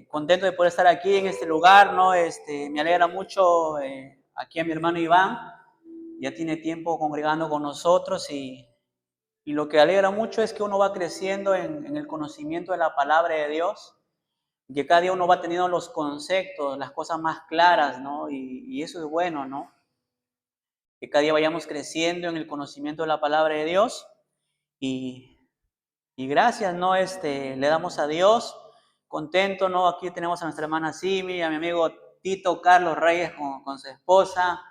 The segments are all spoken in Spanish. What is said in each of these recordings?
Contento de poder estar aquí en este lugar, ¿no? Me alegra mucho aquí a mi hermano Iván, ya tiene tiempo congregando con nosotros y lo que alegra mucho es que uno va creciendo en el conocimiento de la palabra de Dios, que cada día uno va teniendo los conceptos, las cosas más claras, ¿no? Y eso es bueno, ¿no? Que cada día vayamos creciendo en el conocimiento de la palabra de Dios y gracias, ¿no? Le damos a Dios, contento, ¿no? Aquí tenemos a nuestra hermana Simi, a mi amigo Tito Carlos Reyes con su esposa,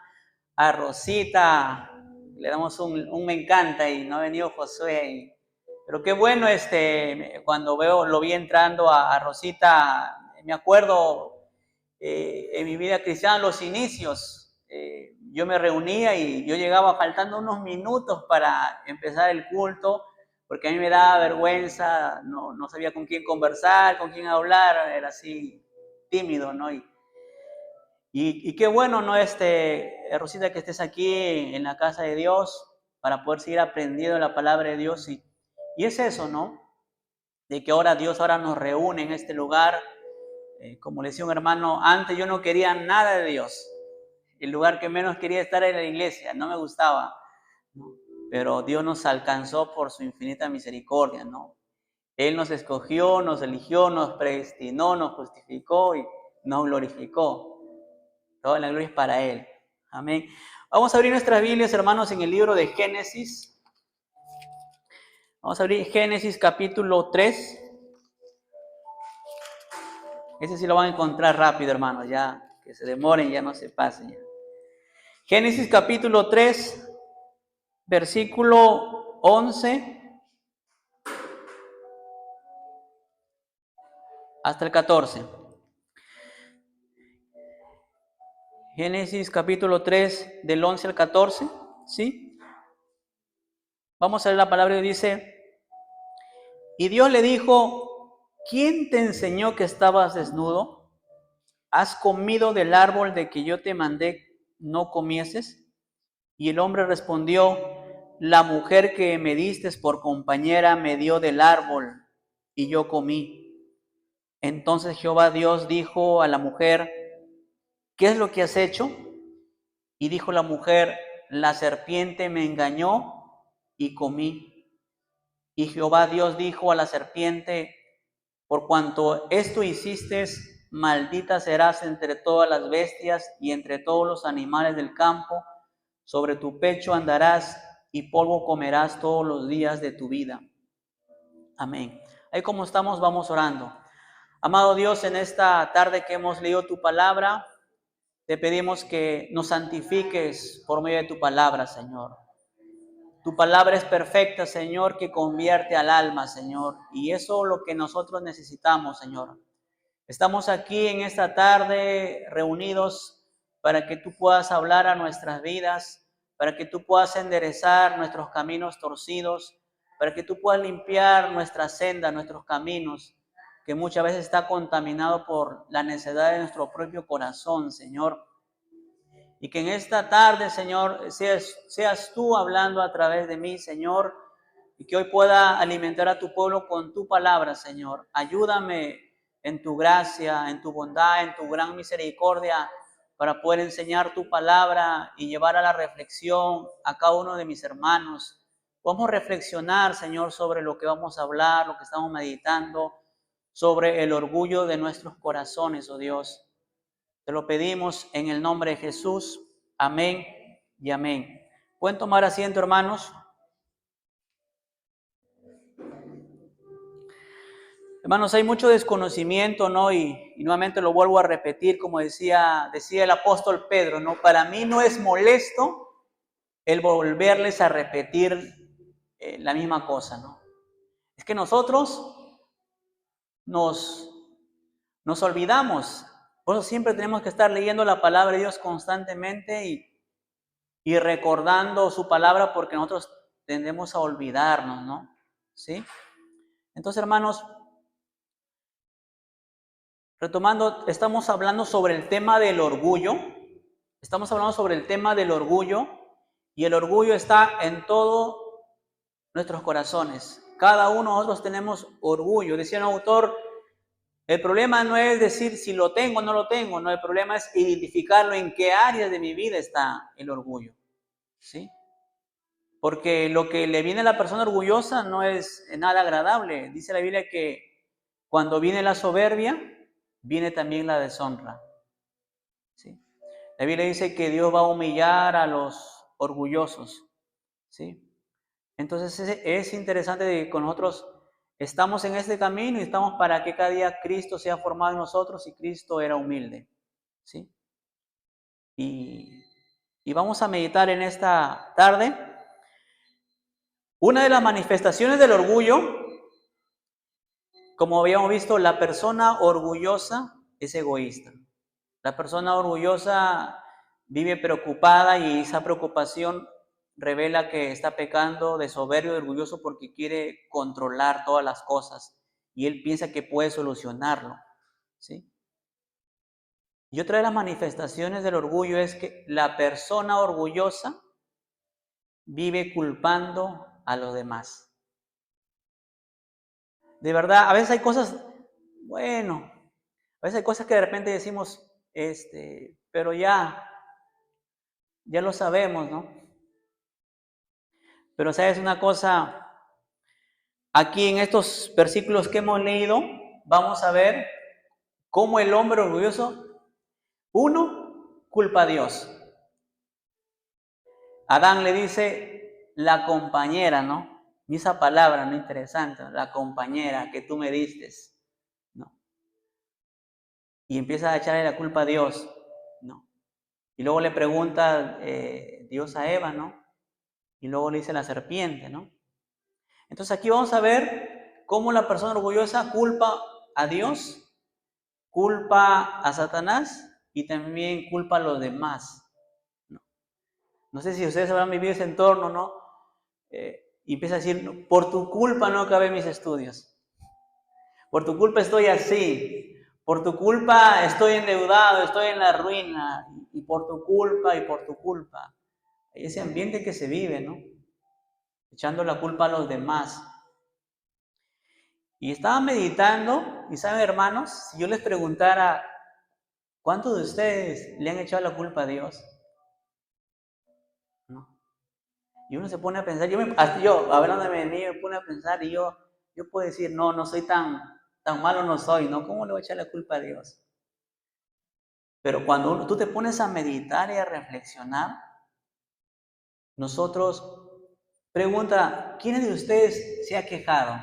a Rosita, le damos un me encanta y no ha venido Josué. Pero qué bueno, cuando lo vi entrando a Rosita, me acuerdo en mi vida cristiana, los inicios, yo me reunía y yo llegaba faltando unos minutos para empezar el culto, porque a mí me daba vergüenza, no sabía con quién conversar, con quién hablar, era así tímido, ¿no? Y qué bueno, ¿no? Rosita, que estés aquí en la casa de Dios para poder seguir aprendiendo la palabra de Dios. Y es eso, ¿no? De que ahora Dios nos reúne en este lugar. Como le decía un hermano, antes yo no quería nada de Dios. El lugar que menos quería estar era la iglesia, no me gustaba, ¿no? Pero Dios nos alcanzó por su infinita misericordia, ¿no? Él nos escogió, nos eligió, nos predestinó, nos justificó y nos glorificó. Toda la gloria es para Él. Amén. Vamos a abrir nuestras Biblias, hermanos, en el libro de Génesis. Vamos a abrir Génesis capítulo 3. Ese sí lo van a encontrar rápido, hermanos, ya que se demoren, ya no se pasen. Ya. Génesis capítulo 3, versículo 11 hasta el 14. Génesis capítulo 3, del 11 al 14, ¿sí? Vamos a ver la palabra que dice: y Dios le dijo, ¿quién te enseñó que estabas desnudo? ¿Has comido del árbol de que yo te mandé no comieses? Y el hombre respondió, la mujer que me diste por compañera me dio del árbol y yo comí. Entonces Jehová Dios dijo a la mujer, ¿qué es lo que has hecho? Y dijo la mujer, la serpiente me engañó y comí. Y Jehová Dios dijo a la serpiente, por cuanto esto hiciste, maldita serás entre todas las bestias y entre todos los animales del campo. Sobre tu pecho andarás y polvo comerás todos los días de tu vida. Amén. Ahí como estamos, vamos orando. Amado Dios, en esta tarde que hemos leído tu palabra, te pedimos que nos santifiques por medio de tu palabra, Señor. Tu palabra es perfecta, Señor, que convierte al alma, Señor. Y eso es lo que nosotros necesitamos, Señor. Estamos aquí en esta tarde reunidos para que tú puedas hablar a nuestras vidas, para que tú puedas enderezar nuestros caminos torcidos, para que tú puedas limpiar nuestra senda, nuestros caminos, que muchas veces está contaminado por la necedad de nuestro propio corazón, Señor. Y que en esta tarde, Señor, seas tú hablando a través de mí, Señor, y que hoy pueda alimentar a tu pueblo con tu palabra, Señor. Ayúdame en tu gracia, en tu bondad, en tu gran misericordia, para poder enseñar tu palabra y llevar a la reflexión a cada uno de mis hermanos. Vamos a reflexionar, Señor, sobre lo que vamos a hablar, lo que estamos meditando, sobre el orgullo de nuestros corazones, oh Dios. Te lo pedimos en el nombre de Jesús. Amén y amén. ¿Pueden tomar asiento, hermanos? Hermanos, hay mucho desconocimiento, ¿no? Y nuevamente lo vuelvo a repetir, como decía el apóstol Pedro, ¿no? Para mí no es molesto el volverles a repetir la misma cosa, ¿no? Es que nosotros nos olvidamos. Por eso siempre tenemos que estar leyendo la palabra de Dios constantemente y recordando su palabra, porque nosotros tendemos a olvidarnos, ¿no? ¿Sí? Entonces, hermanos, retomando, estamos hablando sobre el tema del orgullo. Estamos hablando sobre el tema del orgullo y el orgullo está en todos nuestros corazones. Cada uno de nosotros tenemos orgullo. Decía un autor, El problema no es decir si lo tengo o no lo tengo, no, el problema es identificarlo en qué áreas de mi vida está el orgullo, ¿sí? Porque lo que le viene a la persona orgullosa no es nada agradable. Dice la Biblia que cuando viene la soberbia, viene también la deshonra, ¿sí? La Biblia dice que Dios va a humillar a los orgullosos, ¿sí? Entonces es interesante que con nosotros estamos en este camino y estamos para que cada día Cristo sea formado en nosotros, y Cristo era humilde, ¿sí? Y vamos a meditar en esta tarde. Una de las manifestaciones del orgullo, como habíamos visto, la persona orgullosa es egoísta. La persona orgullosa vive preocupada y esa preocupación revela que está pecando de soberbio y orgulloso porque quiere controlar todas las cosas y él piensa que puede solucionarlo, ¿sí? Y otra de las manifestaciones del orgullo es que la persona orgullosa vive culpando a los demás. De verdad, a veces hay cosas, bueno, a veces hay cosas que de repente decimos, pero ya lo sabemos, ¿no? Pero sabes una cosa, aquí en estos versículos que hemos leído, vamos a ver cómo el hombre orgulloso, uno, culpa a Dios. Adán le dice, la compañera, ¿no? Y esa palabra, ¿no? Interesante, ¿no? La compañera que tú me diste, ¿no? Y empieza a echarle la culpa a Dios, ¿no? Y luego le pregunta Dios a Eva, ¿no? Y luego le dice la serpiente, ¿no? Entonces aquí vamos a ver cómo la persona orgullosa culpa a Dios, culpa a Satanás y también culpa a los demás. No sé si ustedes habrán vivido ese entorno, ¿no? Y empieza a decir, por tu culpa no acabé mis estudios. Por tu culpa estoy así. Por tu culpa estoy endeudado, estoy en la ruina. Y por tu culpa y por tu culpa. Hay ese ambiente que se vive, ¿no? Echando la culpa a los demás. Y estaba meditando, y saben, hermanos, si yo les preguntara, ¿cuántos de ustedes le han echado la culpa a Dios? ¿No? Y uno se pone a pensar, yo hablando de mí, me pone a pensar y yo puedo decir, no soy tan malo, no soy, ¿no? ¿Cómo le voy a echar la culpa a Dios? Pero cuando tú te pones a meditar y a reflexionar, nosotros, pregunta, ¿quiénes de ustedes se ha quejado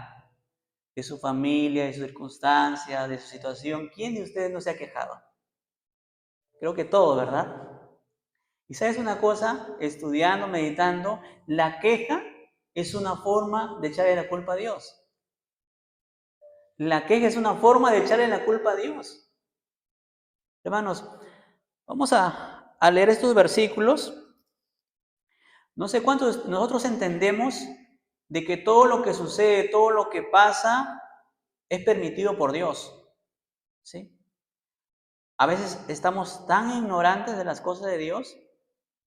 de su familia, de su circunstancia, de su situación? ¿Quién de ustedes no se ha quejado? Creo que todos, ¿verdad? Y sabes una cosa, estudiando, meditando, la queja es una forma de echarle la culpa a Dios. La queja es una forma de echarle la culpa a Dios. Hermanos, vamos a leer estos versículos. No sé cuántos nosotros entendemos de que todo lo que sucede, todo lo que pasa, es permitido por Dios, ¿sí? A veces estamos tan ignorantes de las cosas de Dios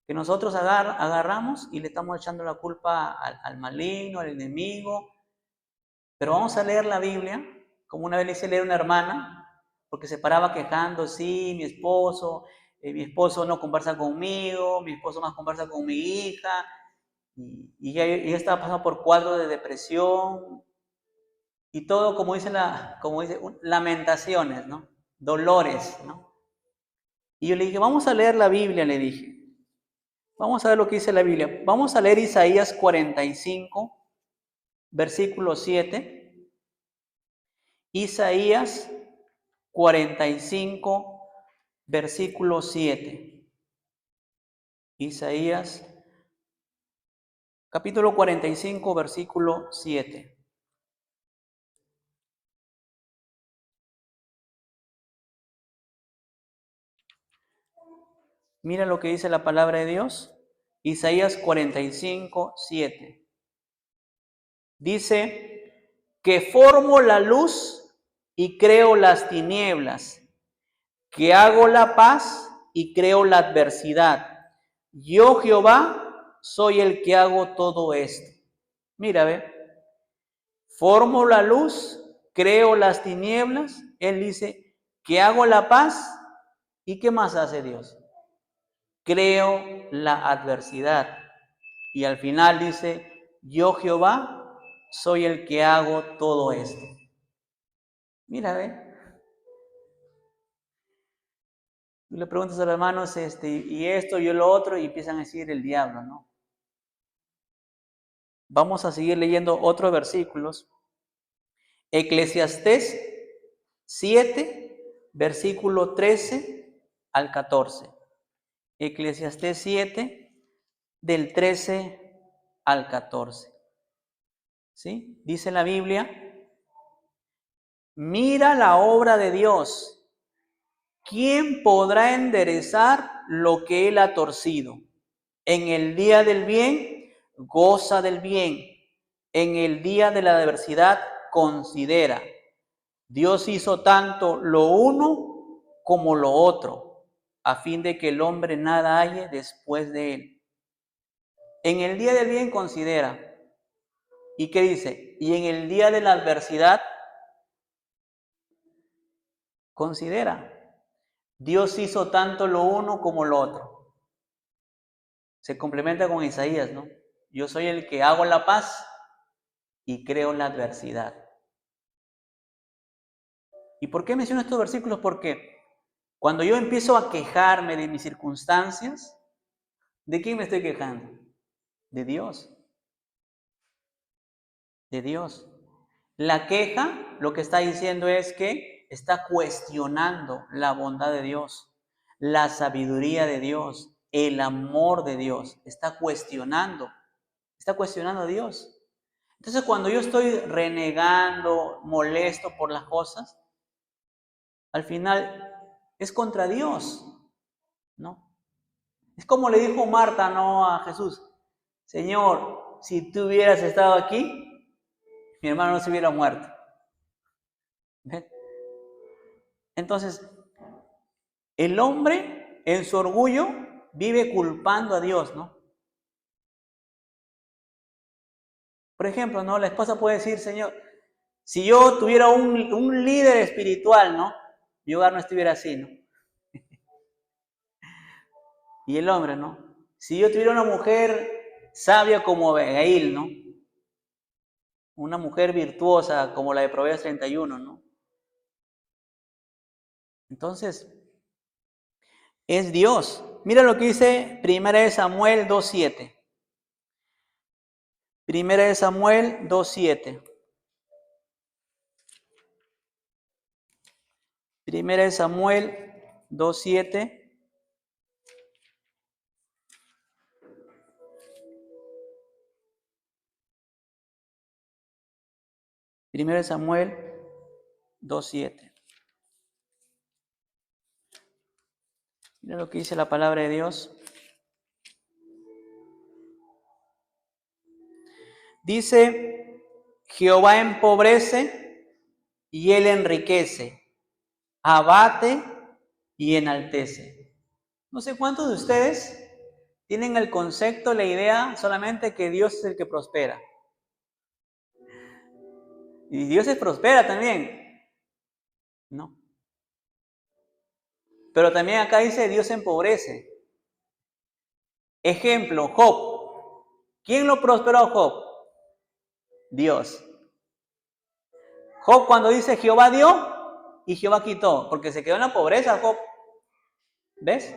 que nosotros agarramos y le estamos echando la culpa al maligno, al enemigo. Pero vamos a leer la Biblia, como una vez le hice leer a una hermana, porque se paraba quejando, sí, mi esposo no conversa conmigo, mi esposo más conversa con mi hija, y ella estaba pasando por cuadros de depresión, y todo como dice lamentaciones, ¿no? Dolores, ¿no? Y yo le dije, vamos a leer la Biblia, le dije. Vamos a ver lo que dice la Biblia. Vamos a leer Isaías 45, versículo 7. Isaías 45, versículo 7. Isaías, capítulo 45, versículo 7. Mira lo que dice la palabra de Dios. Isaías 45, 7. Dice, que formo la luz y creo las tinieblas, que hago la paz y creo la adversidad. Yo, Jehová, soy el que hago todo esto. Mira, ve, formo la luz, creo las tinieblas Él dice que hago la paz. ¿Y qué más hace Dios? Creo la adversidad. Y al final dice, yo Jehová soy el que hago todo esto. Mira, ve. Tú le preguntas a los hermanos, y esto y lo otro, y empiezan a decir el diablo, ¿no? Vamos a seguir leyendo otros versículos. Eclesiastés 7, versículo 13 al 14. Eclesiastés 7, del 13 al 14. ¿Sí? Dice la Biblia, mira la obra de Dios. ¿Quién podrá enderezar lo que él ha torcido? En el día del bien, goza del bien. En el día de la adversidad, considera. Dios hizo tanto lo uno como lo otro, a fin de que el hombre nada halle después de él. En el día del bien, considera. ¿Y qué dice? Y en el día de la adversidad, considera. Dios hizo tanto lo uno como lo otro. Se complementa con Isaías, ¿no? Yo soy el que hago la paz y creo la adversidad. ¿Y por qué menciono estos versículos? Porque cuando yo empiezo a quejarme de mis circunstancias, ¿de quién me estoy quejando? De Dios. De Dios. La queja lo que está diciendo es que está cuestionando la bondad de Dios, la sabiduría de Dios, el amor de Dios. Está cuestionando a Dios. Entonces, cuando yo estoy renegando, molesto por las cosas, al final es contra Dios, ¿no? Es como le dijo Marta, ¿no?, a Jesús. Señor, si tú hubieras estado aquí, mi hermano no se hubiera muerto. ¿Ven? Entonces, el hombre en su orgullo vive culpando a Dios, ¿no? Por ejemplo, ¿no? La esposa puede decir, Señor, si yo tuviera un líder espiritual, ¿no? Mi hogar no estuviera así, ¿no? Y el hombre, ¿no? Si yo tuviera una mujer sabia como Abigail, ¿no? Una mujer virtuosa como la de Proverbios 31, ¿no? Entonces, es Dios. Mira lo que dice 1 Samuel 2:7. 1 Samuel 2:7. 1 Samuel 2:7. 1 Samuel 2:7. Mira lo que dice la palabra de Dios. Dice, Jehová empobrece y él enriquece, abate y enaltece. No sé cuántos de ustedes tienen el concepto, la idea solamente que Dios es el que prospera. Y Dios es prospera también, ¿no? Pero también acá dice Dios empobrece. Ejemplo, Job. ¿Quién lo prosperó a Job? Dios. Job cuando dice Jehová dio y Jehová quitó, porque se quedó en la pobreza Job. ¿Ves?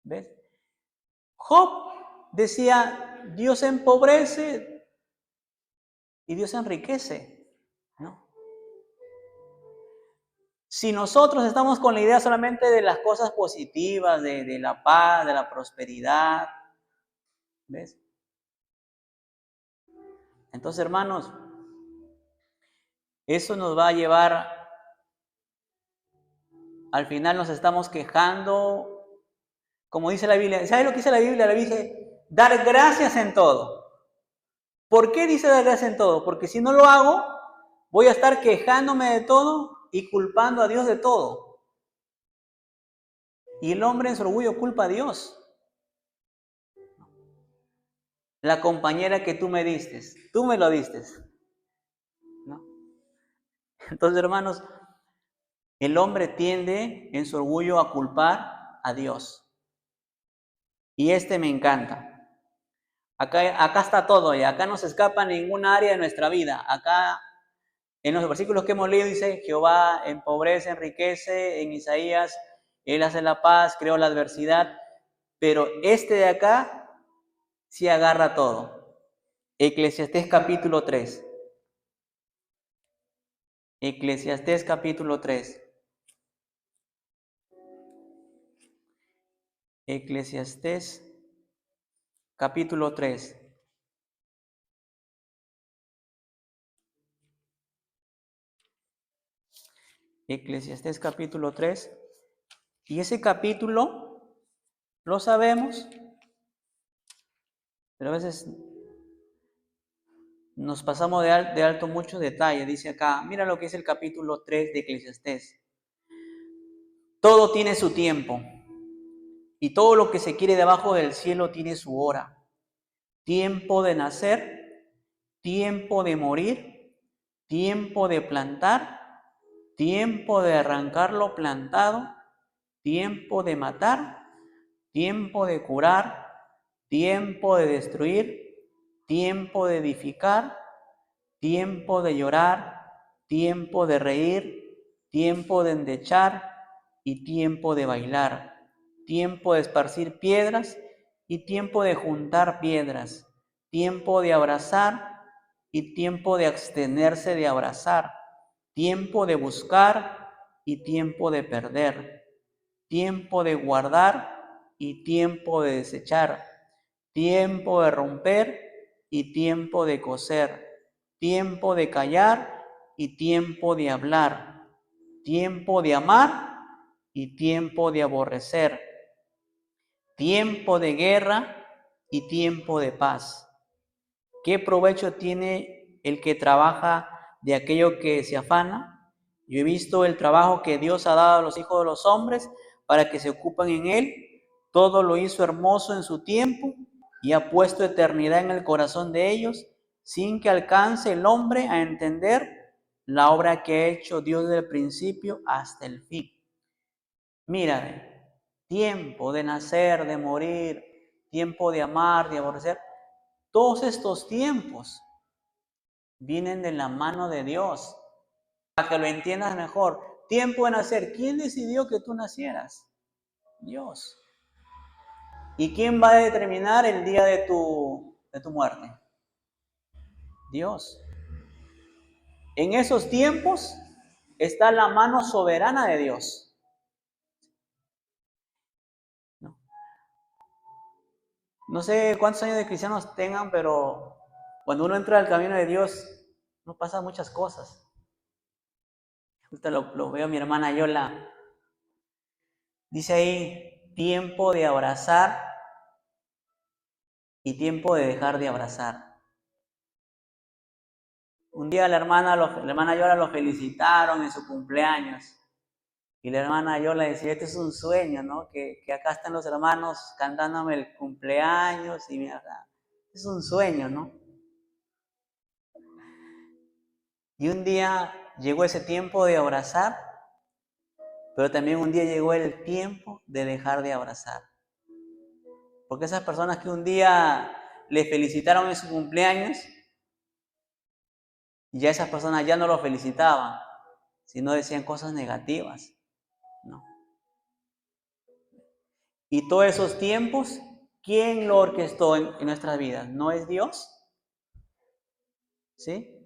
¿Ves? Job decía, Dios empobrece y Dios enriquece, ¿no? Si nosotros estamos con la idea solamente de las cosas positivas, de la paz, de la prosperidad, ¿ves? Entonces, hermanos, eso nos va a llevar, al final nos estamos quejando, como dice la Biblia. ¿Sabes lo que dice la Biblia? La Biblia dice, dar gracias en todo. ¿Por qué dice dar gracias en todo? Porque si no lo hago, voy a estar quejándome de todo y culpando a Dios de todo. Y el hombre en su orgullo culpa a Dios. La compañera que tú me diste, tú me lo diste, ¿no? Entonces, hermanos, el hombre tiende en su orgullo a culpar a Dios. Y me encanta. Acá está todo, y acá no se escapa ninguna área de nuestra vida. Acá, en los versículos que hemos leído, dice: Jehová empobrece, enriquece. En Isaías, Él hace la paz, creó la adversidad. Pero de acá sí agarra todo. Eclesiastés capítulo 3. Eclesiastés capítulo 3. Eclesiastés capítulo 3. Eclesiastés capítulo 3. Y ese capítulo lo sabemos, pero a veces nos pasamos de alto muchos detalles. Dice acá, mira lo que es el capítulo 3 de Eclesiastés. Todo tiene su tiempo, y todo lo que se quiere debajo del cielo tiene su hora. Tiempo de nacer, tiempo de morir, tiempo de plantar, tiempo de arrancar lo plantado, tiempo de matar, tiempo de curar, tiempo de destruir, tiempo de edificar, tiempo de llorar, tiempo de reír, tiempo de endechar y tiempo de bailar, tiempo de esparcir piedras y tiempo de juntar piedras, tiempo de abrazar y tiempo de abstenerse de abrazar, tiempo de buscar y tiempo de perder, tiempo de guardar y tiempo de desechar, tiempo de romper y tiempo de coser, tiempo de callar y tiempo de hablar, tiempo de amar y tiempo de aborrecer, tiempo de guerra y tiempo de paz. ¿Qué provecho tiene el que trabaja de aquello que se afana? Yo he visto el trabajo que Dios ha dado a los hijos de los hombres para que se ocupen en él. Todo lo hizo hermoso en su tiempo y ha puesto eternidad en el corazón de ellos, sin que alcance el hombre a entender la obra que ha hecho Dios desde el principio hasta el fin. Mira, tiempo de nacer, de morir, tiempo de amar, de aborrecer. Todos estos tiempos vienen de la mano de Dios. Para que lo entiendas mejor, tiempo de nacer. ¿Quién decidió que tú nacieras? Dios. ¿Y quién va a determinar el día de tu muerte? Dios. En esos tiempos está la mano soberana de Dios. No sé cuántos años de cristianos tengan, pero cuando uno entra al camino de Dios, no pasan muchas cosas. Ahorita lo veo a mi hermana Yola. Dice ahí, tiempo de abrazar y tiempo de dejar de abrazar. Un día la hermana Yola lo felicitaron en su cumpleaños. Y la hermana Yola decía, este es un sueño, ¿no? Que acá están los hermanos cantándome el cumpleaños. Y mira, es un sueño, ¿no? Y un día llegó ese tiempo de abrazar, pero también un día llegó el tiempo de dejar de abrazar. Porque esas personas que un día le felicitaron en su cumpleaños, ya esas personas ya no lo felicitaban, sino decían cosas negativas, ¿no? Y todos esos tiempos, ¿quién lo orquestó en nuestras vidas? ¿No es Dios? ¿Sí?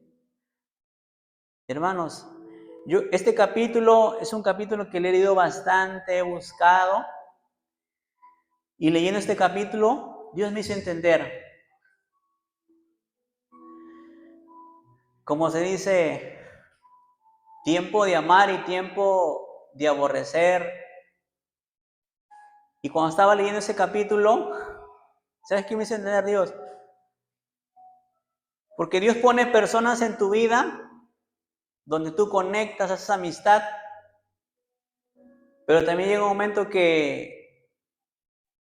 Hermanos, este capítulo es un capítulo que le he leído bastante, he buscado, y leyendo este capítulo, Dios me hizo entender, como se dice, tiempo de amar y tiempo de aborrecer. Y cuando estaba leyendo ese capítulo, ¿sabes qué me hizo entender Dios? Porque Dios pone personas en tu vida donde tú conectas a esa amistad, pero también llega un momento que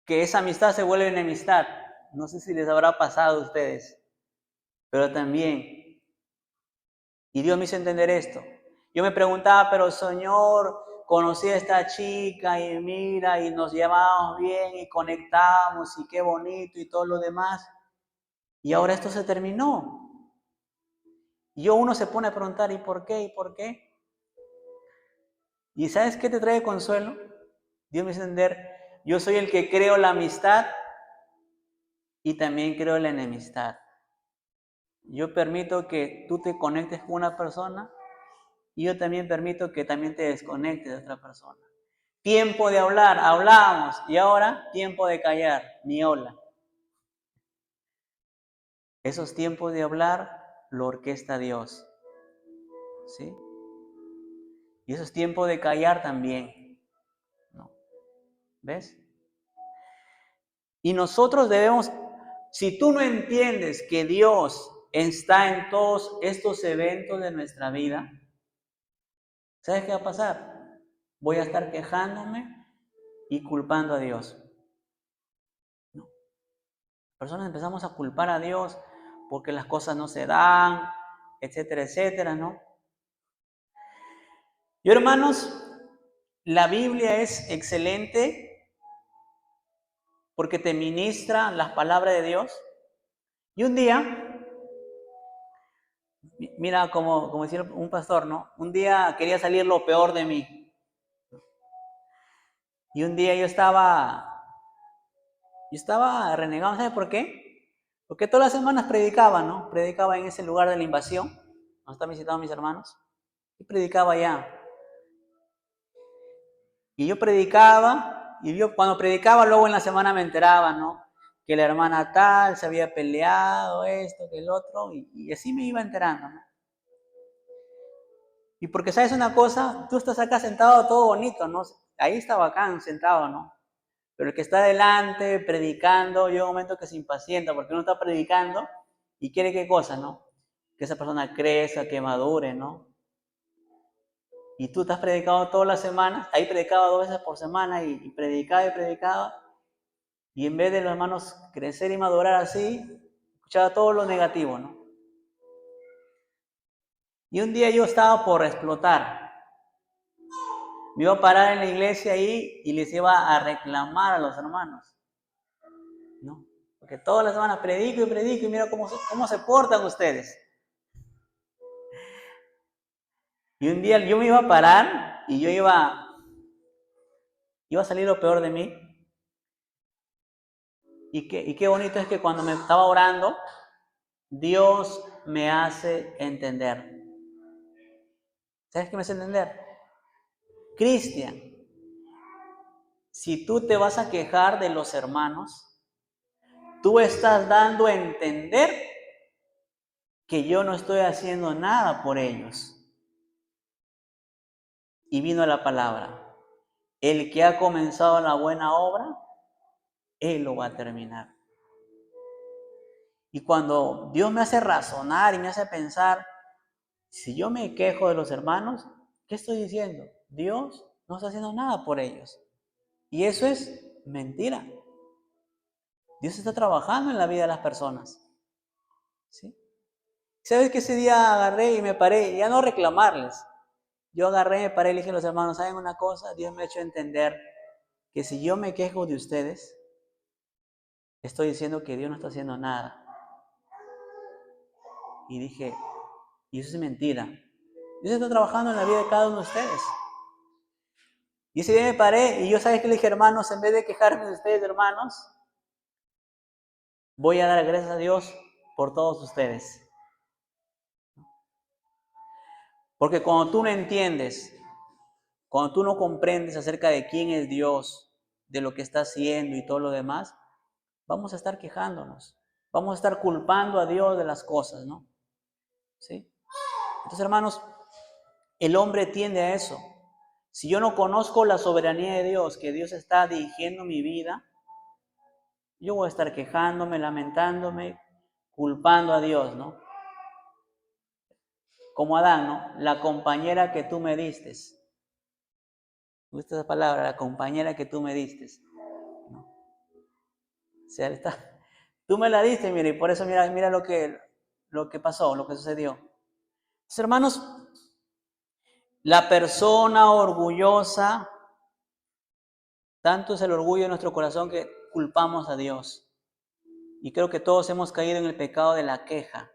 esa amistad se vuelve enemistad. No sé si les habrá pasado a ustedes, pero también. Y Dios me hizo entender esto, Yo me preguntaba, pero Señor, conocí a esta chica y mira, y nos llevábamos bien y conectamos y qué bonito y todo lo demás. Y ahora esto se terminó. Y uno se pone a preguntar, ¿y por qué? ¿Y por qué? ¿Y sabes qué te trae consuelo? Dios me hizo entender, yo soy el que creo la amistad y también creo la enemistad. Yo permito que tú te conectes con una persona y yo también permito que también te desconectes de otra persona. Tiempo de hablar, hablamos, y ahora tiempo de callar, ni hola. Esos tiempos de hablar lo orquesta Dios, ¿sí? Y esos tiempos de callar también, ¿no? ¿Ves? Y nosotros debemos, si tú no entiendes que Dios está en todos estos eventos de nuestra vida, ¿sabes qué va a pasar? Voy a estar quejándome y culpando a Dios. ¿No? Personas empezamos a culpar a Dios porque las cosas no se dan, etcétera, etcétera, ¿no? Y hermanos, la Biblia es excelente porque te ministra las palabras de Dios. Y un día, mira, como decía un pastor, ¿no? Un día quería salir lo peor de mí. Y un día yo estaba renegado, ¿sabes por qué? Porque todas las semanas predicaba, ¿no? Predicaba en ese lugar de la invasión, donde están visitando mis hermanos. Y predicaba allá. Y yo predicaba, y yo cuando predicaba luego en la semana me enteraba, ¿no? Que la hermana tal se había peleado, esto, que el otro, y así me iba enterando, ¿no? Y porque sabes una cosa, tú estás acá sentado todo bonito, ¿no? Ahí está bacán, sentado, ¿no? Pero el que está adelante predicando, llega un momento que se impacienta porque uno está predicando y quiere qué cosa, ¿no? Que esa persona crezca, que madure, ¿no? Y tú estás predicando todas las semanas, ahí predicaba 2 veces por semana y predicaba y predicaba. Y en vez de los hermanos crecer y madurar así, escuchaba todo lo negativo, ¿no? Y un día yo estaba por explotar. Me iba a parar en la iglesia ahí y les iba a reclamar a los hermanos, ¿no? Porque todas las semanas predico y mira cómo se portan ustedes. Y un día yo me iba a parar y yo iba a salir lo peor de mí. Y qué bonito es que cuando me estaba orando, Dios me hace entender. ¿Sabes qué me hace entender? Cristian, si tú te vas a quejar de los hermanos, tú estás dando a entender que yo no estoy haciendo nada por ellos. Y vino la palabra. El que ha comenzado la buena obra, Él lo va a terminar. Y cuando Dios me hace razonar y me hace pensar, si yo me quejo de los hermanos, ¿qué estoy diciendo? Dios no está haciendo nada por ellos. Y eso es mentira. Dios está trabajando en la vida de las personas. ¿Sí? ¿Sabes que ese día agarré y me paré, ya no reclamarles? Yo agarré, me paré y le dije a los hermanos, ¿saben una cosa? Dios me ha hecho entender que si yo me quejo de ustedes, estoy diciendo que Dios no está haciendo nada. Y dije, y eso es mentira. Dios está trabajando en la vida de cada uno de ustedes. Y ese día me paré y yo, ¿sabes qué le dije, hermanos? En vez de quejarme de ustedes, hermanos, voy a dar gracias a Dios por todos ustedes. Porque cuando tú no entiendes, cuando tú no comprendes acerca de quién es Dios, de lo que está haciendo y todo lo demás, vamos a estar quejándonos. Vamos a estar culpando a Dios de las cosas, ¿no? ¿Sí? Entonces, hermanos, el hombre tiende a eso. Si yo no conozco la soberanía de Dios, que Dios está dirigiendo mi vida, yo voy a estar quejándome, lamentándome, culpando a Dios, ¿no? Como Adán, ¿no? La compañera que tú me diste. ¿Me gusta esa palabra? La compañera que tú me diste, ¿no? O sea, tú me la diste, mira, y por eso mira lo que pasó, lo que sucedió. Entonces, hermanos, La persona orgullosa, tanto es el orgullo de nuestro corazón que culpamos a Dios. Y creo que todos hemos caído en el pecado de la queja.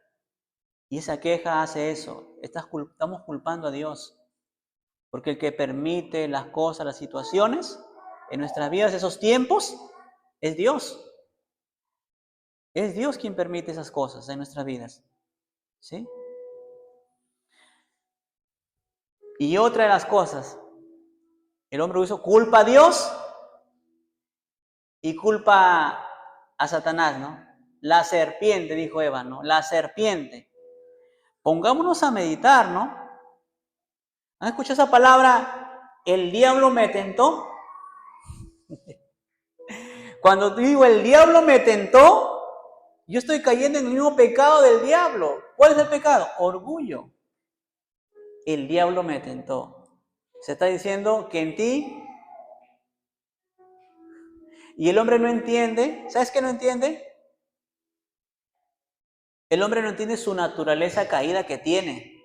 Y esa queja hace eso. Estamos culpando a Dios. Porque el que permite las cosas, las situaciones en nuestras vidas, esos tiempos, es Dios. Es Dios quien permite esas cosas en nuestras vidas. ¿Sí? Y otra de las cosas, el hombre orgulloso culpa a Dios y culpa a Satanás, ¿no? La serpiente, dijo Eva, ¿no? La serpiente. Pongámonos a meditar, ¿no? ¿Han escuchado esa palabra? El diablo me tentó. Cuando digo el diablo me tentó, yo estoy cayendo en el mismo pecado del diablo. ¿Cuál es el pecado? Orgullo. El diablo me tentó. Se está diciendo que en ti, y el hombre no entiende. ¿Sabes qué no entiende? El hombre no entiende su naturaleza caída que tiene.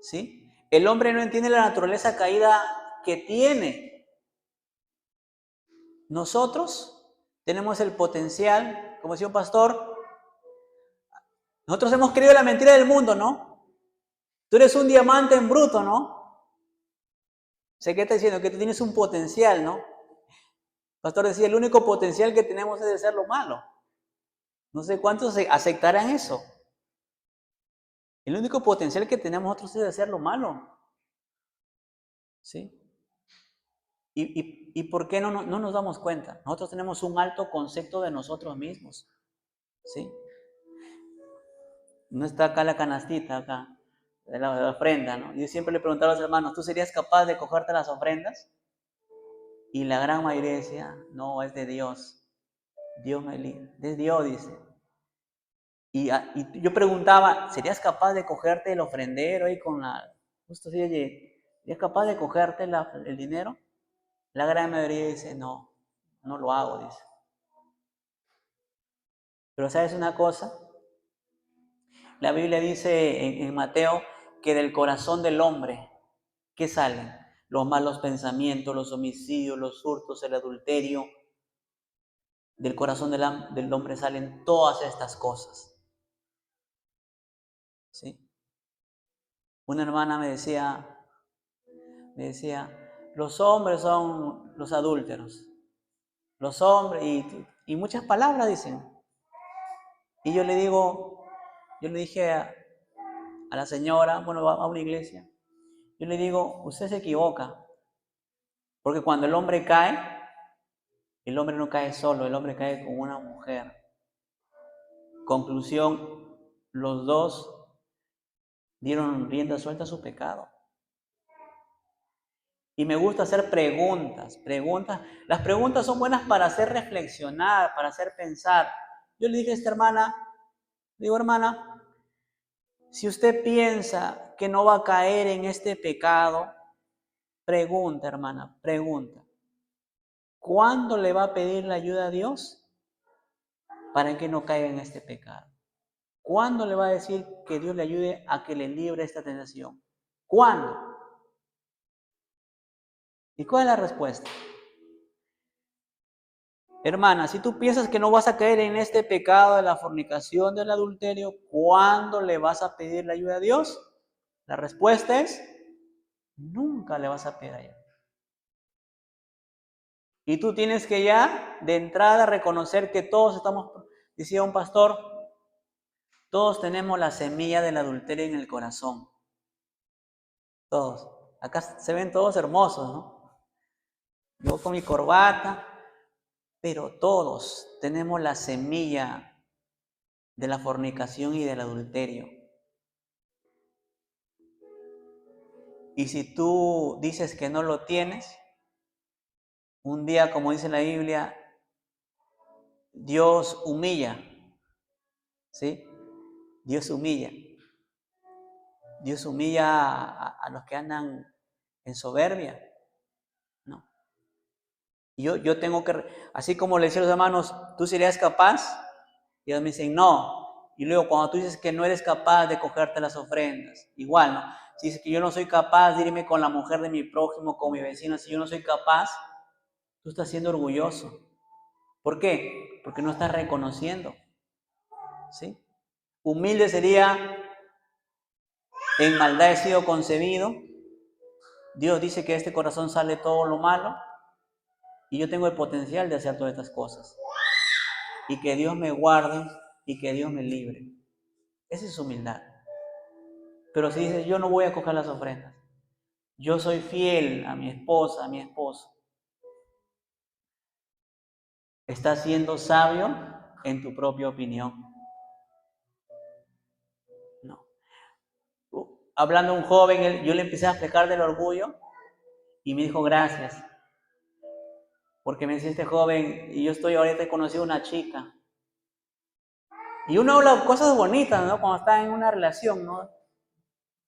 ¿Sí? El hombre no entiende la naturaleza caída que tiene. Nosotros tenemos el potencial, como decía un pastor, nosotros hemos creído la mentira del mundo, ¿no? Tú eres un diamante en bruto, ¿no? Sé que está diciendo que tú tienes un potencial, ¿no? El pastor decía, el único potencial que tenemos es de hacer lo malo. No sé cuántos aceptarán eso. El único potencial que tenemos nosotros es de hacer lo malo. ¿Sí? ¿Y por qué no nos damos cuenta? Nosotros tenemos un alto concepto de nosotros mismos. ¿Sí? No está acá la canastita, acá, de la ofrenda, ¿no? Yo siempre le preguntaba a los hermanos, ¿tú serías capaz de cogerte las ofrendas? Y la gran mayoría decía, no, es de Dios. Dios me libre. Es Dios, dice. Y yo preguntaba, ¿serías capaz de cogerte el ofrendero ahí con la... Justo así, oye, ¿serías capaz de cogerte el dinero? La gran mayoría dice, no, no lo hago, dice. Pero ¿sabes una cosa? La Biblia dice en Mateo que del corazón del hombre, ¿qué salen? Los malos pensamientos, los homicidios, los hurtos, el adulterio. Del corazón del hombre salen todas estas cosas. ¿Sí? Una hermana me decía, los hombres son los adúlteros. Los hombres, y muchas palabras dicen. Y yo le dije a la señora, bueno, va a una iglesia, yo le digo, usted se equivoca. Porque cuando el hombre cae, el hombre no cae solo, el hombre cae con una mujer. Conclusión, los dos dieron rienda suelta a su pecado. Y me gusta hacer preguntas. Las preguntas son buenas para hacer reflexionar, para hacer pensar. Yo le dije a esta hermana, digo, hermana, si usted piensa que no va a caer en este pecado, pregunta, hermana, pregunta. ¿Cuándo le va a pedir la ayuda a Dios para que no caiga en este pecado? ¿Cuándo le va a decir que Dios le ayude a que le libre esta tentación? ¿Cuándo? ¿Y cuál es la respuesta? Hermana, si tú piensas que no vas a caer en este pecado de la fornicación, del adulterio, ¿cuándo le vas a pedir la ayuda a Dios? La respuesta es, nunca le vas a pedir ayuda. Y tú tienes que ya de entrada reconocer que todos estamos, decía un pastor, todos tenemos la semilla del adulterio en el corazón. Todos. Acá se ven todos hermosos, ¿no? Yo con mi corbata, pero todos tenemos la semilla de la fornicación y del adulterio. Y si tú dices que no lo tienes, un día, como dice la Biblia, Dios humilla, ¿sí? Dios humilla. Dios humilla a los que andan en soberbia, ¿no? Y yo tengo que, así como le decía a los hermanos, ¿tú serías capaz? Y ellos me dicen, no. Y luego cuando tú dices que no eres capaz de cogerte las ofrendas, igual, ¿no? Si es que yo no soy capaz de irme con la mujer de mi prójimo, con mi vecino, si yo no soy capaz, tú estás siendo orgulloso. ¿Por qué? Porque no estás reconociendo. ¿Sí? Humilde sería, en maldad he sido concebido. Dios dice que de este corazón sale todo lo malo y yo tengo el potencial de hacer todas estas cosas. Y que Dios me guarde y que Dios me libre. Esa es humildad. Pero si dices, yo no voy a coger las ofrendas, yo soy fiel a mi esposa, a mi esposo, estás siendo sabio en tu propia opinión. No. Hablando a un joven, yo le empecé a explicar del orgullo y me dijo gracias. Porque me decía este joven, y yo estoy ahorita, he conocido una chica. Y uno habla cosas bonitas, ¿no? Cuando está en una relación, ¿no?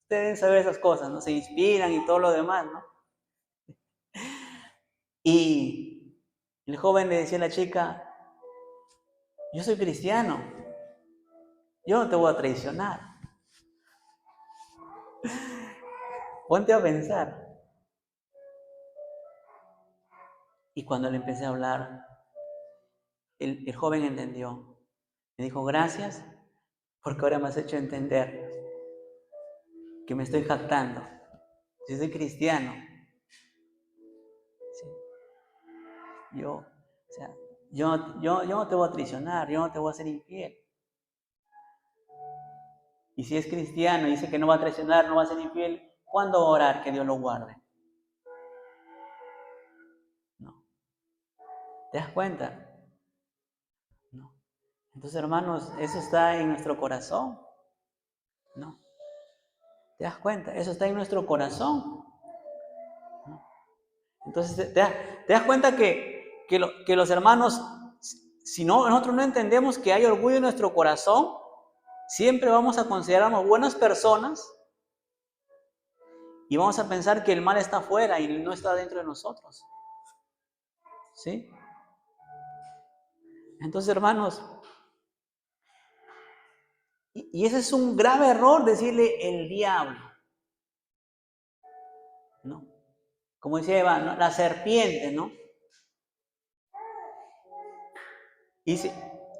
Ustedes deben saber esas cosas, ¿no? Se inspiran y todo lo demás, ¿no? Y el joven le decía a la chica, yo soy cristiano, yo no te voy a traicionar. Ponte a pensar. Y cuando le empecé a hablar, el joven entendió. Me dijo, gracias, porque ahora me has hecho entender que me estoy jactando. Yo soy cristiano. ¿Sí? Yo no te voy a traicionar, yo no te voy a hacer infiel. Y si es cristiano y dice que no va a traicionar, no va a ser infiel, ¿cuándo va a orar que Dios lo guarde? No. ¿Te das cuenta? No. Entonces, hermanos, eso está en nuestro corazón. No. ¿Te das cuenta? Eso está en nuestro corazón. No. Entonces, ¿te das cuenta que los hermanos, si no, nosotros no entendemos que hay orgullo en nuestro corazón, siempre vamos a considerarnos buenas personas y vamos a pensar que el mal está afuera y no está dentro de nosotros. ¿Sí? Entonces, hermanos, y ese es un grave error, decirle el diablo. ¿No? Como decía Eva, ¿no? La serpiente, ¿no? Y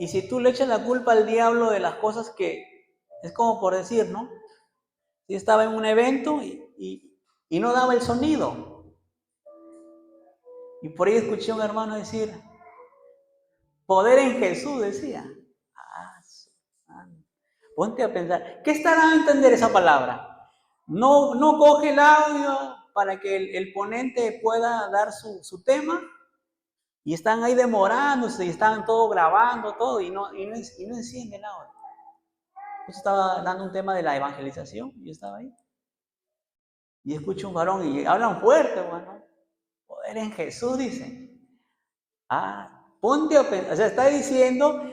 si tú le echas la culpa al diablo de las cosas que, es como por decir, ¿no? Si estaba en un evento y no daba el sonido. Y por ahí escuché a un hermano decir, poder en Jesús, decía. Ponte a pensar, ¿qué estará a entender esa palabra? No coge el audio para que el ponente pueda dar su tema y están ahí demorándose y están todo grabando todo y no enciende el audio. Yo estaba dando un tema de la evangelización y yo estaba ahí. Y escucho un varón y hablan fuerte, bueno, poder en Jesús, dice. Ponte a pensar, o sea, está diciendo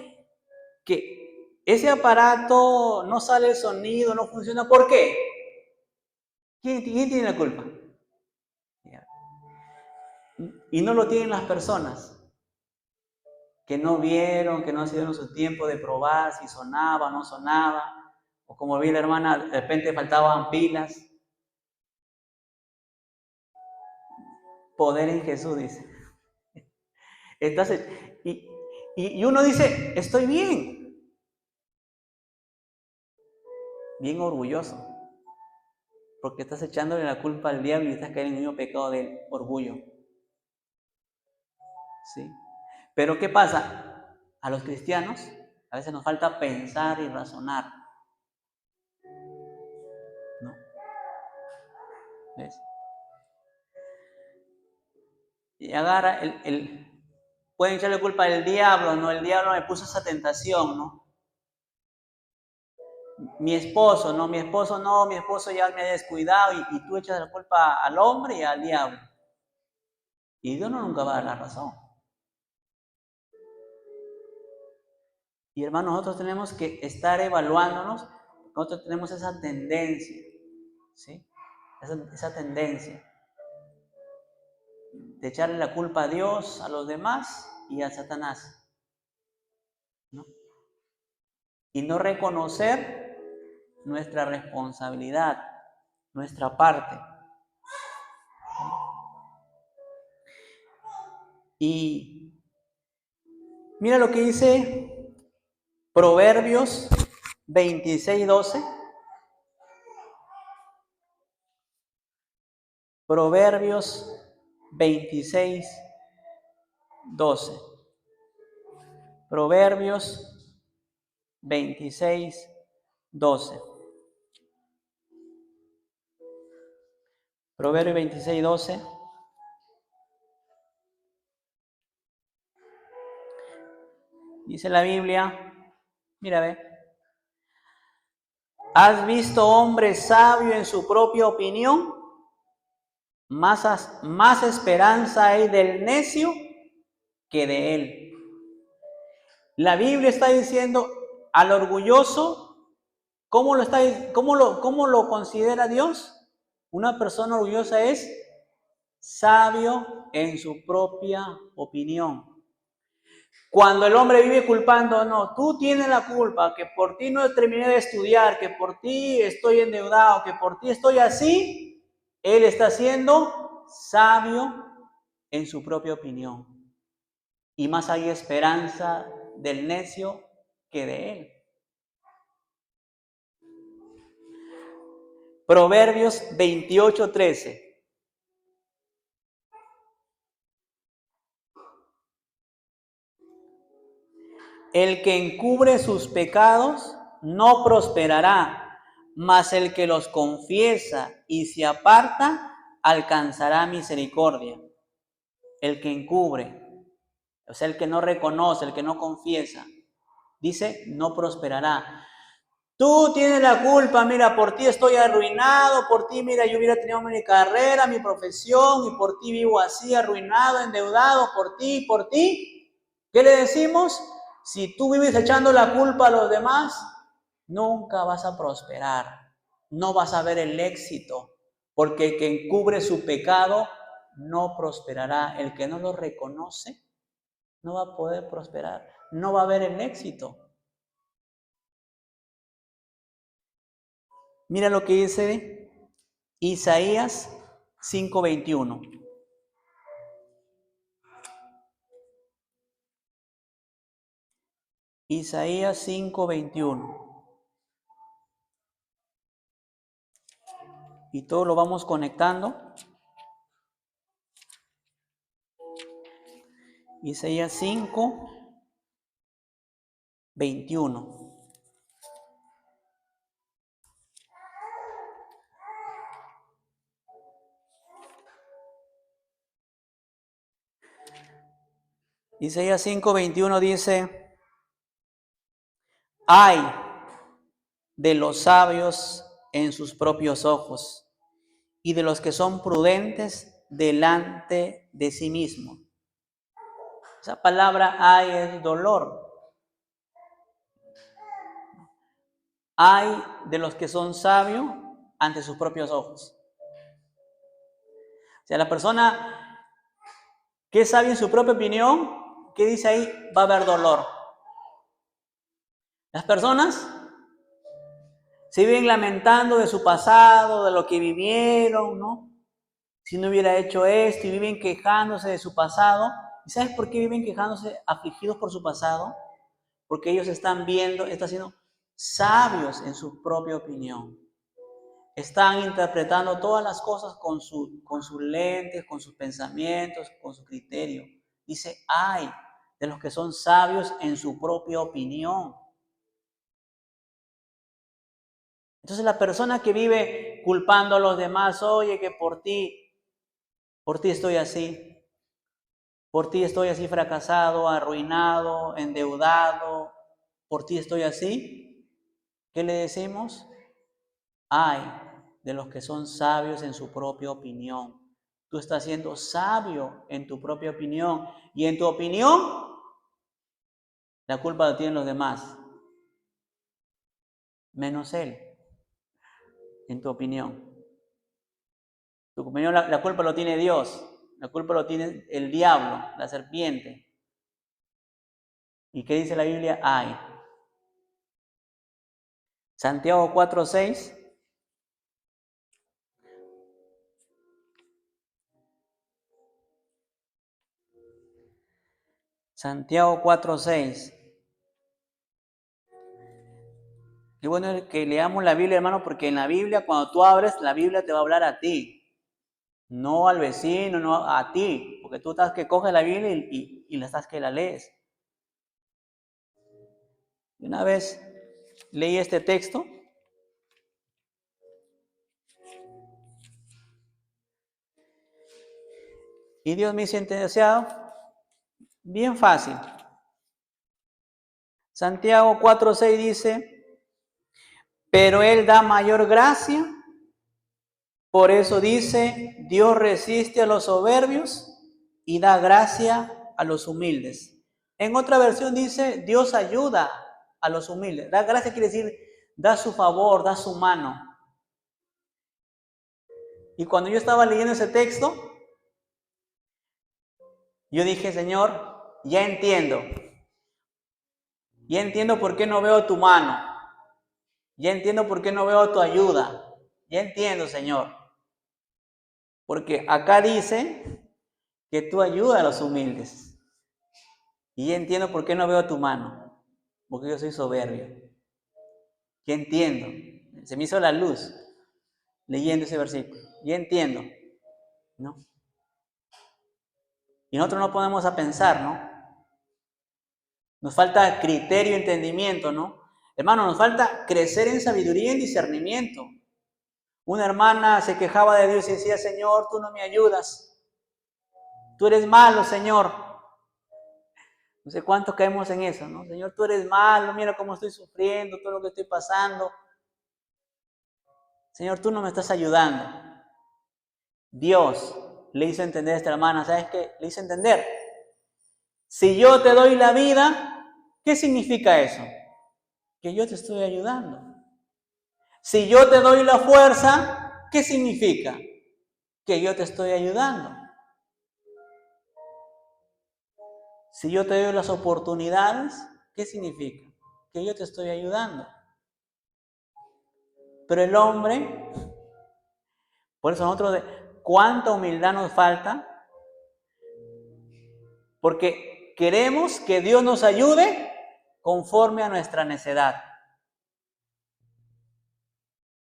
que ese aparato no sale el sonido, no funciona. ¿Por qué? ¿Quién tiene la culpa? Y no lo tienen las personas que no vieron, que no se dieron su tiempo de probar si sonaba o no sonaba, o como vi la hermana, de repente faltaban pilas. Poder en Jesús, dice. Entonces, y uno dice, estoy bien orgulloso, porque estás echándole la culpa al diablo y estás cayendo en el mismo pecado del orgullo. ¿Sí? Pero ¿qué pasa? A los cristianos a veces nos falta pensar y razonar. ¿No? ¿Ves? Y agarra pueden echarle culpa al diablo, ¿no? El diablo me puso esa tentación, ¿no? Mi esposo ya me ha descuidado y tú echas la culpa al hombre y al diablo. Y Dios nunca va a dar la razón. Y hermanos, nosotros tenemos que estar evaluándonos, nosotros tenemos esa tendencia, ¿sí? Esa tendencia de echarle la culpa a Dios, a los demás y a Satanás, ¿no? Y no reconocer nuestra responsabilidad. nuestra parte. Y mira lo que dice Proverbios 26:12. Proverbios 26:12. Proverbios 26:12. Proverbios 26:12. Dice la Biblia, mira, ve. ¿Has visto hombre sabio en su propia opinión? Más esperanza hay del necio que de él. La Biblia está diciendo al orgulloso, ¿cómo lo considera Dios? Una persona orgullosa es sabio en su propia opinión. Cuando el hombre vive culpando, no, tú tienes la culpa, que por ti no terminé de estudiar, que por ti estoy endeudado, que por ti estoy así, él está siendo sabio en su propia opinión. Y más hay esperanza del necio que de él. Proverbios 28:13. El que encubre sus pecados no prosperará, mas el que los confiesa y se aparta alcanzará misericordia. El que encubre, o sea, el que no reconoce, el que no confiesa, dice, no prosperará. Tú tienes la culpa, mira, por ti estoy arruinado, por ti, mira, yo hubiera tenido mi carrera, mi profesión, y por ti vivo así, arruinado, endeudado, por ti, por ti. ¿Qué le decimos? Si tú vives echando la culpa a los demás, nunca vas a prosperar, no vas a ver el éxito, porque el que encubre su pecado no prosperará. El que no lo reconoce no va a poder prosperar, no va a ver el éxito. Mira lo que dice Isaías 5:21. Isaías 5:21. Y todo lo vamos conectando. Isaías 5:21. Isaías 5:21 dice, ay de los sabios en sus propios ojos y de los que son prudentes delante de sí mismos. Esa palabra ay es dolor. Ay de los que son sabios ante sus propios ojos. O sea, la persona que es sabia en su propia opinión, ¿qué dice ahí? Va a haber dolor. Las personas se viven lamentando de su pasado, de lo que vivieron, ¿no? Si no hubiera hecho esto, y viven quejándose de su pasado. ¿Y sabes por qué viven quejándose, afligidos por su pasado? Porque ellos están siendo sabios en su propia opinión. Están interpretando todas las cosas con sus lentes, con sus pensamientos, con su criterio. Dice, ay de los que son sabios en su propia opinión. Entonces la persona que vive culpando a los demás, oye, que por ti estoy así, por ti estoy así fracasado, arruinado, endeudado, por ti estoy así, ¿qué le decimos? Ay de los que son sabios en su propia opinión. Tú estás siendo sabio en tu propia opinión. Y en tu opinión, la culpa la tienen los demás, menos él, en tu opinión. Tu opinión, la culpa lo tiene Dios, la culpa lo tiene el diablo, la serpiente. ¿Y qué dice la Biblia? Ay. Santiago 4:6. Santiago 4:6. Qué bueno que leamos la Biblia, hermano, porque en la Biblia, cuando tú abres, la Biblia te va a hablar a ti, no al vecino, no a ti, porque tú estás que coges la Biblia y la estás que la lees. Y una vez leí este texto y Dios me hizo entender, o sea, bien fácil. Santiago 4:6 dice, pero Él da mayor gracia, por eso dice, Dios resiste a los soberbios y da gracia a los humildes. En otra versión dice, Dios ayuda a los humildes. Da gracia quiere decir, da su favor, da su mano. Y cuando yo estaba leyendo ese texto, yo dije, Señor, ya entiendo. Ya entiendo por qué no veo tu mano. Ya entiendo por qué no veo tu ayuda. Ya entiendo, Señor. Porque acá dice que tú ayudas a los humildes. Y ya entiendo por qué no veo tu mano. Porque yo soy soberbio. Ya entiendo. Se me hizo la luz leyendo ese versículo. Ya entiendo. ¿No? Y nosotros no ponemos a pensar, ¿no? Nos falta criterio y entendimiento, ¿no? Hermano, nos falta crecer en sabiduría y en discernimiento. Una hermana se quejaba de Dios y decía, Señor, tú no me ayudas. Tú eres malo, Señor. No sé cuántos caemos en eso, ¿no? Señor, tú eres malo, mira cómo estoy sufriendo, todo lo que estoy pasando. Señor, tú no me estás ayudando. Dios le hizo entender a esta hermana, ¿sabes qué? Le hizo entender. Si yo te doy la vida, ¿qué significa eso? Que yo te estoy ayudando. Si yo te doy la fuerza, ¿qué significa? Que yo te estoy ayudando. Si yo te doy las oportunidades, ¿qué significa? Que yo te estoy ayudando. Pero el hombre, por eso nosotros, ¿cuánta humildad nos falta? Porque queremos que Dios nos ayude conforme a nuestra necedad.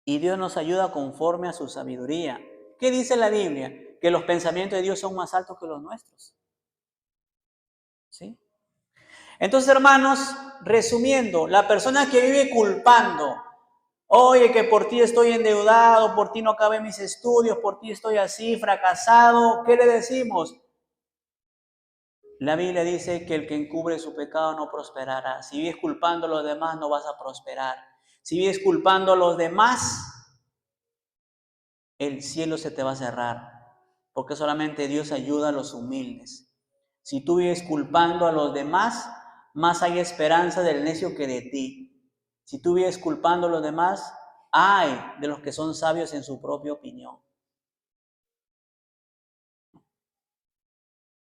Y Dios nos ayuda conforme a su sabiduría. ¿Qué dice la Biblia? Que los pensamientos de Dios son más altos que los nuestros. ¿Sí? Entonces, hermanos, resumiendo, la persona que vive culpando, oye, que por ti estoy endeudado, por ti no acabé mis estudios, por ti estoy así, fracasado, ¿qué le decimos? La Biblia dice que el que encubre su pecado no prosperará. Si vives culpando a los demás, no vas a prosperar. Si vives culpando a los demás, el cielo se te va a cerrar, porque solamente Dios ayuda a los humildes. Si tú vives culpando a los demás, más hay esperanza del necio que de ti. Si tú vives culpando a los demás, hay de los que son sabios en su propia opinión.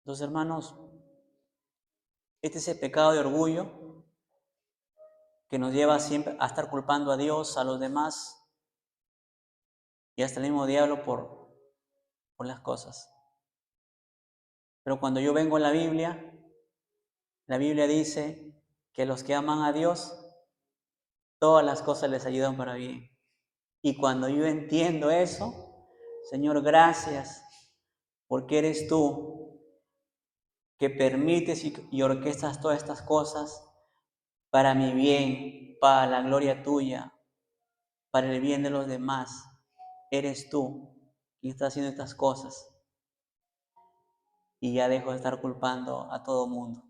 Entonces, hermanos, este es el pecado de orgullo que nos lleva siempre a estar culpando a Dios, a los demás y hasta el mismo diablo por las cosas. Pero cuando yo vengo a la Biblia dice que los que aman a Dios, todas las cosas les ayudan para bien. Y cuando yo entiendo eso, Señor, gracias, porque eres tú que permites y orquestas todas estas cosas para mi bien, para la gloria tuya, para el bien de los demás. Eres tú quien está haciendo estas cosas. Y ya dejo de estar culpando a todo mundo.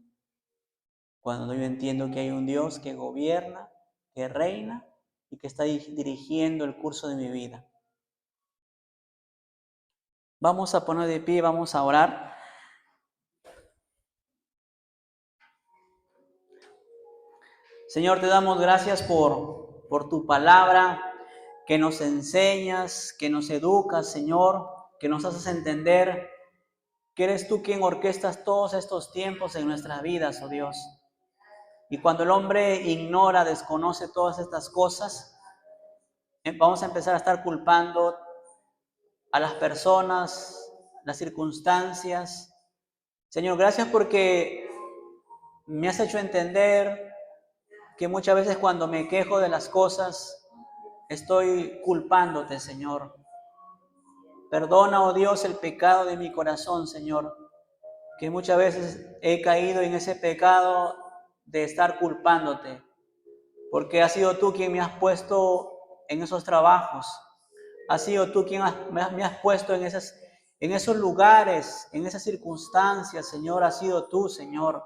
Cuando yo entiendo que hay un Dios que gobierna, que reina y que está dirigiendo el curso de mi vida. Vamos a poner de pie, vamos a orar. Señor, te damos gracias por tu palabra, que nos enseñas, que nos educas, Señor, que nos haces entender que eres tú quien orquestas todos estos tiempos en nuestras vidas, oh Dios. Y cuando el hombre ignora, desconoce todas estas cosas, vamos a empezar a estar culpando a las personas, las circunstancias. Señor, gracias porque Me has hecho entender que muchas veces cuando me quejo de las cosas, estoy culpándote, Señor. Perdona, oh Dios, el pecado de mi corazón, Señor, que muchas veces he caído en ese pecado de estar culpándote, porque has sido tú quien me has puesto en esos trabajos, has sido tú quien me has puesto en esos lugares, en esas circunstancias, Señor, has sido tú, Señor.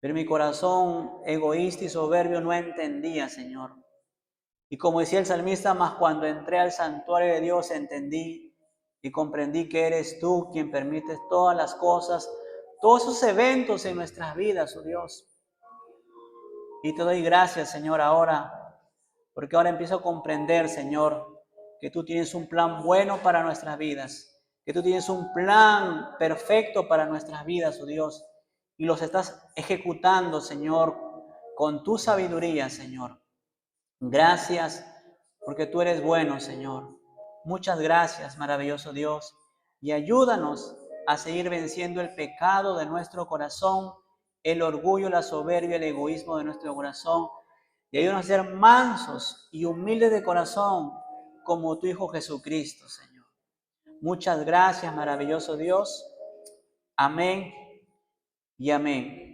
Pero mi corazón egoísta y soberbio no entendía, Señor. Y como decía el salmista, más cuando entré al santuario de Dios entendí y comprendí que eres tú quien permites todas las cosas, todos esos eventos en nuestras vidas, oh Dios. Y te doy gracias, Señor, ahora, porque ahora empiezo a comprender, Señor, que tú tienes un plan bueno para nuestras vidas, que tú tienes un plan perfecto para nuestras vidas, oh Dios, y los estás ejecutando, Señor, con tu sabiduría, Señor. Gracias, porque tú eres bueno, Señor. Muchas gracias, maravilloso Dios, y ayúdanos a seguir venciendo el pecado de nuestro corazón, el orgullo, la soberbia, el egoísmo de nuestro corazón, y ayúdanos a ser mansos y humildes de corazón, como tu Hijo Jesucristo, Señor. Muchas gracias, maravilloso Dios. Amén y amén.